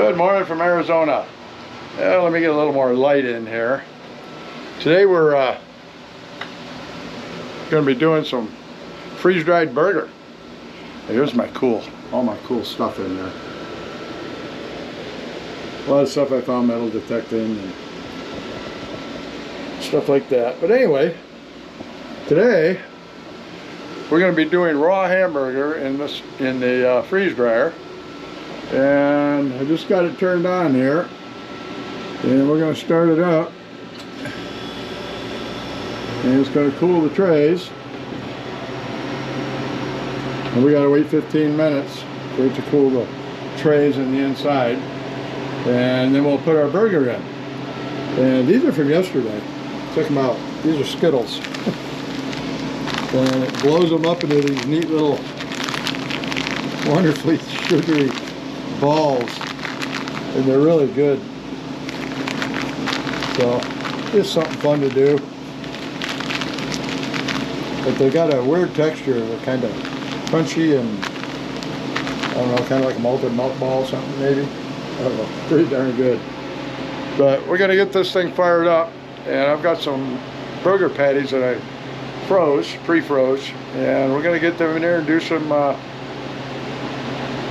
Good morning from Arizona. Let me get a little more light in here. Today we're going to be doing some freeze-dried burger. Here's my all my cool stuff in there. A lot of stuff I found metal detecting and stuff like that. But anyway, today we're going to be doing raw hamburger in the freeze dryer. And I just got it turned on here, and we're going to start it up, and it's going to cool the trays, and we got to wait 15 minutes for it to cool the trays in the inside, and then we'll put our burger in. And these are from yesterday. Check them out. These are Skittles. And it blows them up into these neat little wonderfully sugary balls, and they're really good. So it's something fun to do. But they got a weird texture. They're kind of crunchy and I don't know, kind of like a malted milk ball or something maybe. I don't know. Pretty darn good. But we're gonna get this thing fired up, and I've got some burger patties that I pre-froze, and we're gonna get them in there and do some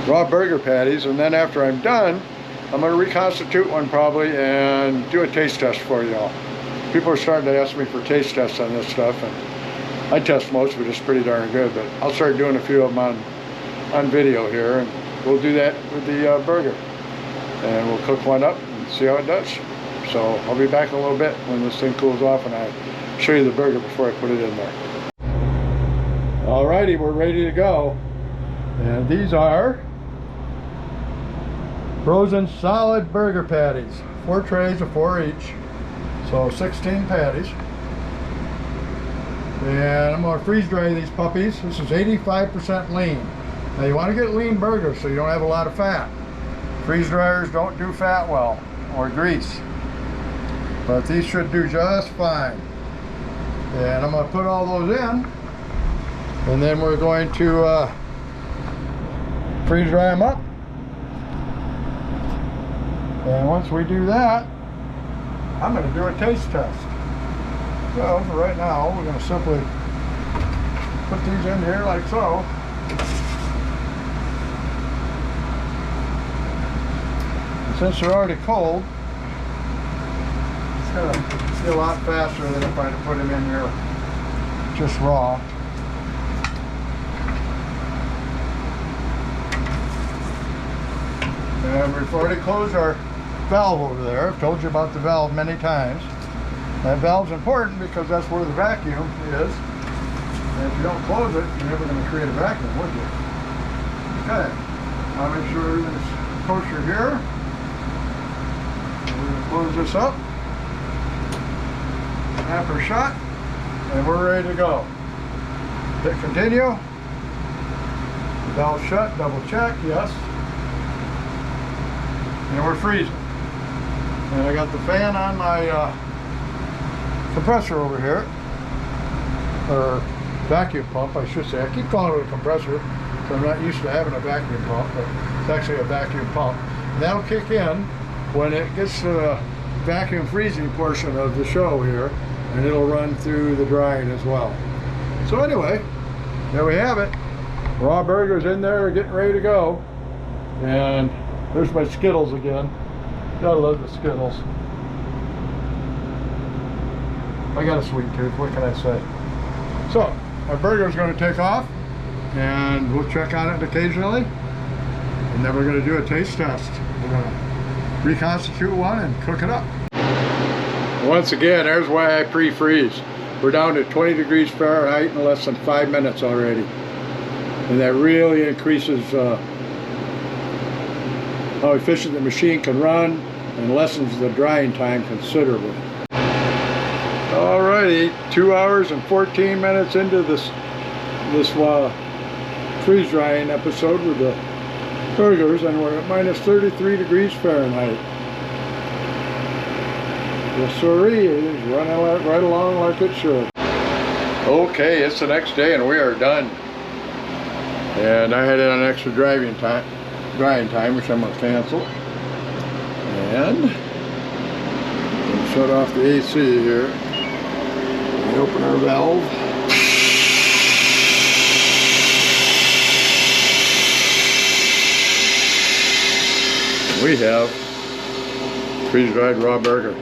raw burger patties, and then after I'm done, I'm going to reconstitute one probably and do a taste test for y'all. People are starting to ask me for taste tests on this stuff, and I test most of it. It's pretty darn good, but I'll start doing a few of them on video here, and we'll do that with the burger, and we'll cook one up and see how it does. So I'll be back in a little bit when this thing cools off, and I'll show you the burger before I put it in there. Alrighty, we're ready to go, and these are frozen solid burger patties. 4 trays of 4 each, so 16 patties. And I'm going to freeze dry these puppies. This is 85% lean. Now you want to get lean burgers so you don't have a lot of fat. Freeze dryers don't do fat well, or grease, but these should do just fine. And I'm going to put all those in, and then we're going to freeze dry them up. And once we do that, I'm going to do a taste test. So for right now, we're going to simply put these in here like so. And since they're already cold, it's going to be a lot faster than if I had to put them in here just raw. And we've already closed our valve over there. I've told you about the valve many times. That valve's important because that's where the vacuum is. And if you don't close it, you're never going to create a vacuum, would you? Okay. I'll make sure everything's kosher here. And we're going to close this up. After shut. And we're ready to go. Hit continue. Valve shut, double check, yes. And we're freezing. And I got the fan on my compressor over here, or vacuum pump I should say. I keep calling it a compressor because I'm not used to having a vacuum pump, but it's actually a vacuum pump. And that'll kick in when it gets to the vacuum freezing portion of the show here, and it'll run through the drying as well. So anyway, there we have it. Raw burgers in there, getting ready to go. And there's my Skittles again. Gotta love the Skittles. I got a sweet tooth, what can I say? So, my burger's gonna take off, and we'll check on it occasionally. And then we're gonna do a taste test. We're gonna reconstitute one and cook it up. Once again, there's why I pre-freeze. We're down to 20 degrees Fahrenheit in less than 5 minutes already. And that really increases how efficient the machine can run and lessens the drying time considerably. Alrighty, 2 hours and 14 minutes into this freeze drying episode with the burgers, and we're at minus 33 degrees Fahrenheit. Yes sirree, it is running right along like it should. Okay, it's the next day and we are done. And I had an extra drying time, which I'm going to cancel. And we'll shut off the AC here. And open our valve. We have freeze-dried raw burger.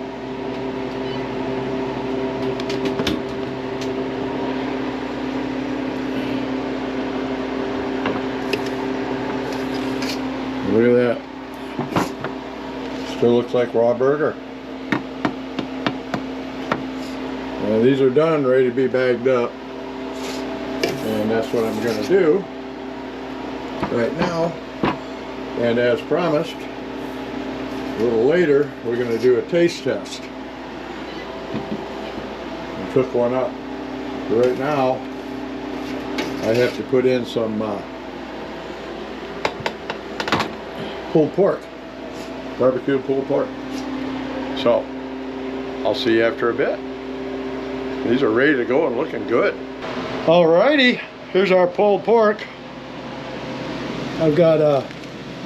Look at that. Still looks like raw burger. Now these are done, ready to be bagged up. And that's what I'm going to do right now. And as promised, a little later, we're going to do a taste test and cook one up. But right now, I have to put in some pulled pork, barbecued pulled pork. So, I'll see you after a bit. These are ready to go and looking good. Alrighty, here's our pulled pork. I've got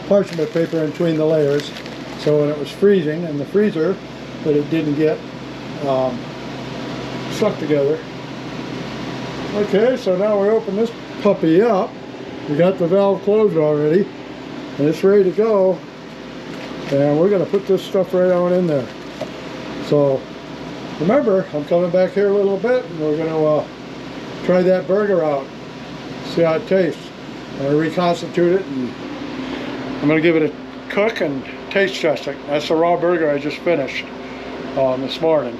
parchment paper in between the layers, so when it was freezing in the freezer, that it didn't get stuck together. Okay, so now we open this puppy up. We got the valve closed already, and it's ready to go. And we're going to put this stuff right on in there. So remember, I'm coming back here a little bit, and we're going to try that burger out, see how it tastes. I'm going to reconstitute it, and I'm going to give it a cook and taste test it. That's the raw burger I just finished this morning.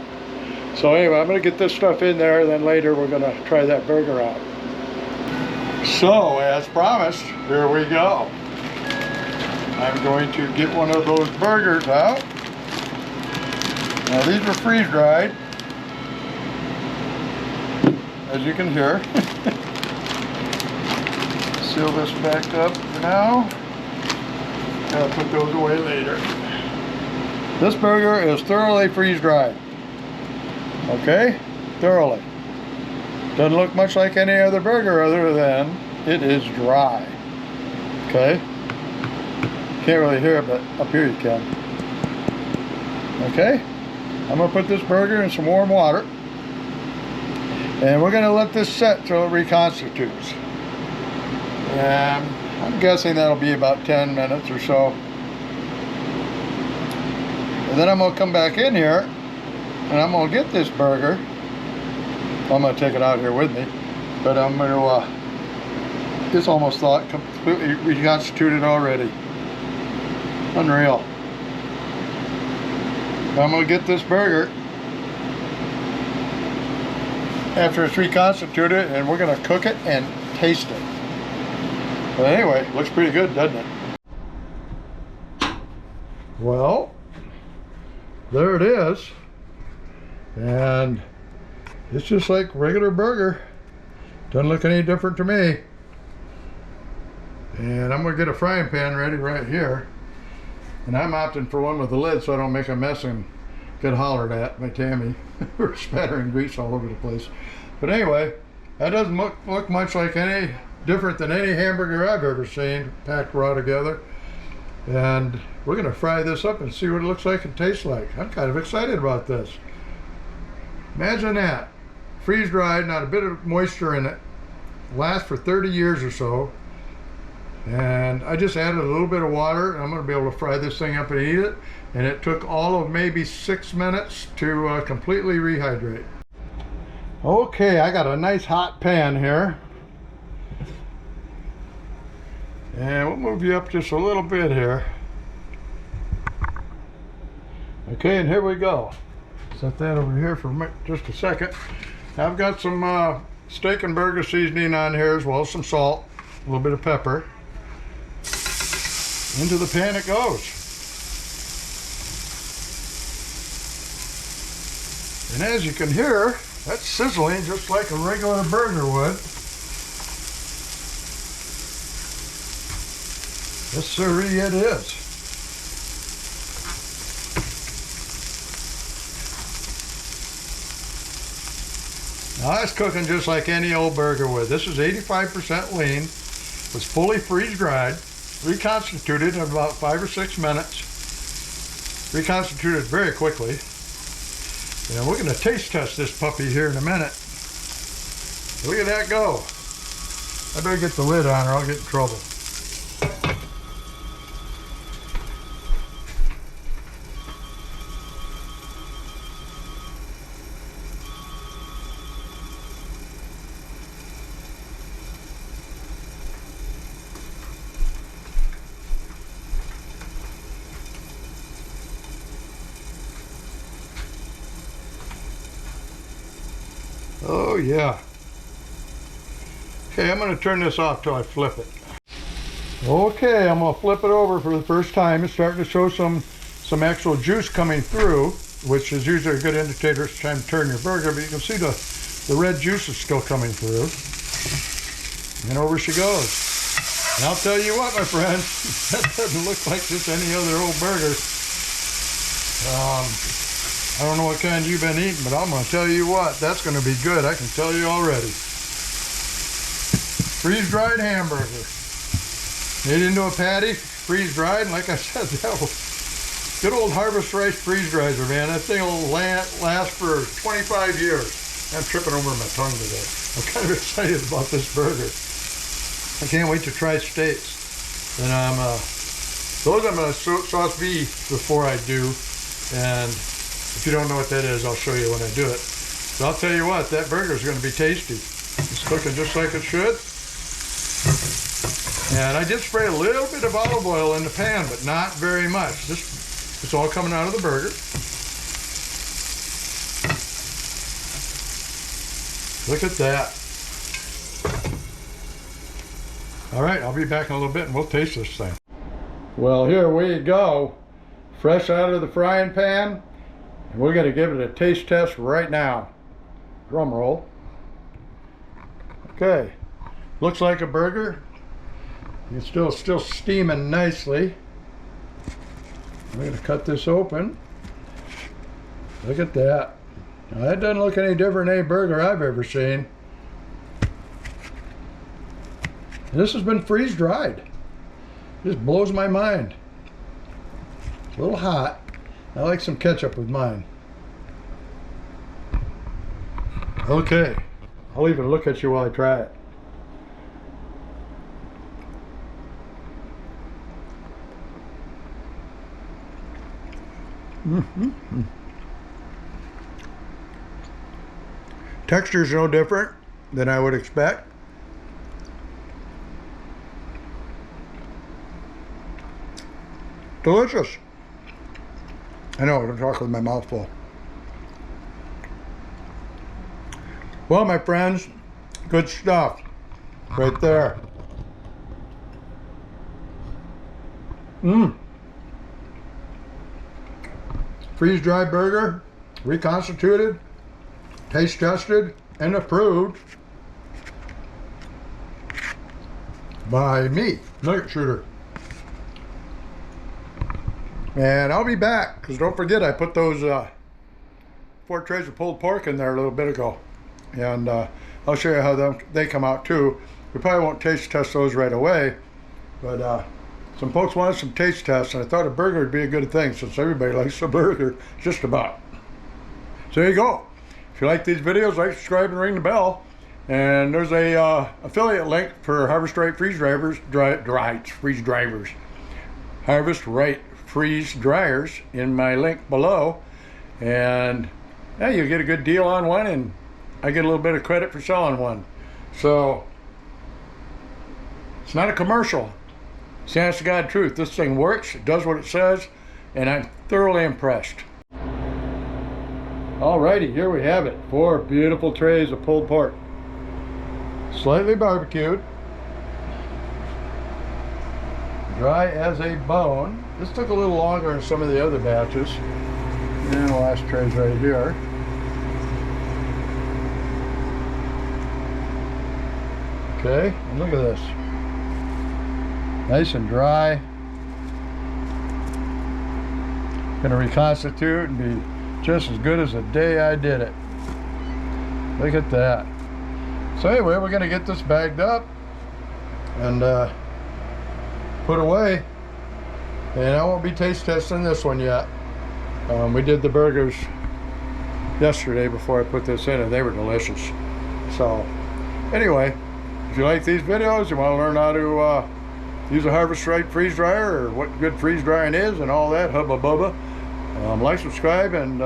So anyway, I'm going to get this stuff in there, and then later we're going to try that burger out. So, as promised, here we go. I'm going to get one of those burgers out. Now these are freeze-dried, as you can hear. Seal this back up for now. I'll put those away later. This burger is thoroughly freeze-dried. Okay? Thoroughly. Doesn't look much like any other burger other than it is dry. Okay? Can't really hear it, but up here you can. Okay? I'm going to put this burger in some warm water. And we're going to let this set till it reconstitutes. And I'm guessing that'll be about 10 minutes or so. And then I'm going to come back in here and I'm going to get this burger. I'm going to take it out here with me. But I'm going to, this almost thought completely reconstituted already. Unreal. I'm going to get this burger after it's reconstituted, and we're going to cook it and taste it. But anyway, it looks pretty good, doesn't it? Well, there it is. And it's just like regular burger. Doesn't look any different to me. And I'm going to get a frying pan ready right here. And I'm opting for one with a lid so I don't make a mess and get hollered at by Tammy for spattering grease all over the place. But anyway, that doesn't look much like any different than any hamburger I've ever seen packed raw together. And we're going to fry this up and see what it looks like and tastes like. I'm kind of excited about this. Imagine that. Freeze-dried, not a bit of moisture in it. Lasts for 30 years or so. And I just added a little bit of water, and I'm going to be able to fry this thing up and eat it. And it took all of maybe 6 minutes to completely rehydrate. Okay, I got a nice hot pan here. And we'll move you up just a little bit here. Okay, and here we go. Set that over here for just a second. Now I've got some steak and burger seasoning on here, as well as some salt, a little bit of pepper. Into the pan it goes. And as you can hear, that's sizzling just like a regular burger would. Yes, sirree, it is. Now it's cooking just like any old burger would. This is 85% lean. Was fully freeze-dried, reconstituted in about 5 or 6 minutes. reconstituted very quickly. And we're going to taste test this puppy here in a minute. Look at that go. I better get the lid on or I'll get in trouble. Oh yeah. Okay, I'm going to turn this off till I flip it. Okay, I'm going to flip it over for the first time. It's starting to show some actual juice coming through, which is usually a good indicator it's time to turn your burger, but you can see the red juice is still coming through. And over she goes. And I'll tell you what, my friends, that doesn't look like just any other old burger. I don't know what kind you've been eating, but I'm going to tell you what, that's going to be good. I can tell you already. Freeze-dried hamburger. Made into a patty, freeze-dried, and like I said, that was good old Harvest Rice freeze-drizer, man. That thing will last for 25 years. I'm tripping over my tongue today. I'm kind of excited about this burger. I can't wait to try steaks. And those I'm going to sauce beef before I do, and if you don't know what that is, I'll show you when I do it. So I'll tell you what, that burger is going to be tasty. It's cooking just like it should. And I did spray a little bit of olive oil in the pan, but not very much. It's all coming out of the burger. Look at that. All right, I'll be back in a little bit and we'll taste this thing. Well, here we go. Fresh out of the frying pan. And we're going to give it a taste test right now. Drum roll. Okay. Looks like a burger. It's still steaming nicely. I'm going to cut this open. Look at that. Now, that doesn't look any different than any burger I've ever seen. And this has been freeze-dried. Just blows my mind. It's a little hot. I like some ketchup with mine. Okay, I'll even look at you while I try it. Texture is no different than I would expect. Delicious. I know, I'm talking with my mouth full. Well, my friends, good stuff right there. Freeze-dried burger, reconstituted, taste tested, and approved by me, Nugget Shooter. And I'll be back, because don't forget I put those 4 trays of pulled pork in there a little bit ago. And I'll show you how they come out too. We probably won't taste test those right away, but some folks wanted some taste tests, and I thought a burger would be a good thing since everybody likes a burger, just about. So there you go. If you like these videos, like, subscribe, and ring the bell. And there's a affiliate link for Harvest Right freeze dryers, Harvest Right freeze dryers in my link below. And yeah, you get a good deal on one, and I get a little bit of credit for selling one. So it's not a commercial. It's the honest to God truth. This thing works, it does what it says, and I'm thoroughly impressed. Alrighty, here we have it. 4 beautiful trays of pulled pork. Slightly barbecued. Dry as a bone. This took a little longer than some of the other batches. And the last tray's right here. Okay, and look at this. Nice and dry. Gonna reconstitute and be just as good as the day I did it. Look at that. So anyway, we're gonna get this bagged up and put away. And I won't be taste testing this one yet. We did the burgers yesterday before I put this in, and they were delicious. So anyway, if you like these videos, you want to learn how to use a Harvest Right freeze dryer, or what good freeze drying is and all that hubba bubba, like, subscribe, and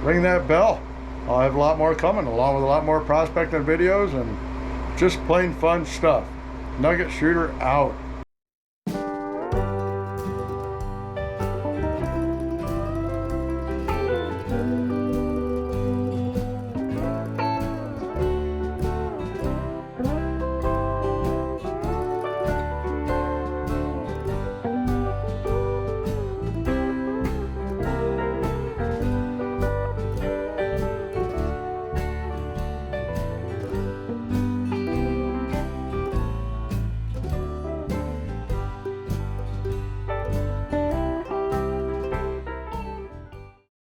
ring that bell. I'll have a lot more coming, along with a lot more prospecting videos and just plain fun stuff. Nugget Shooter out.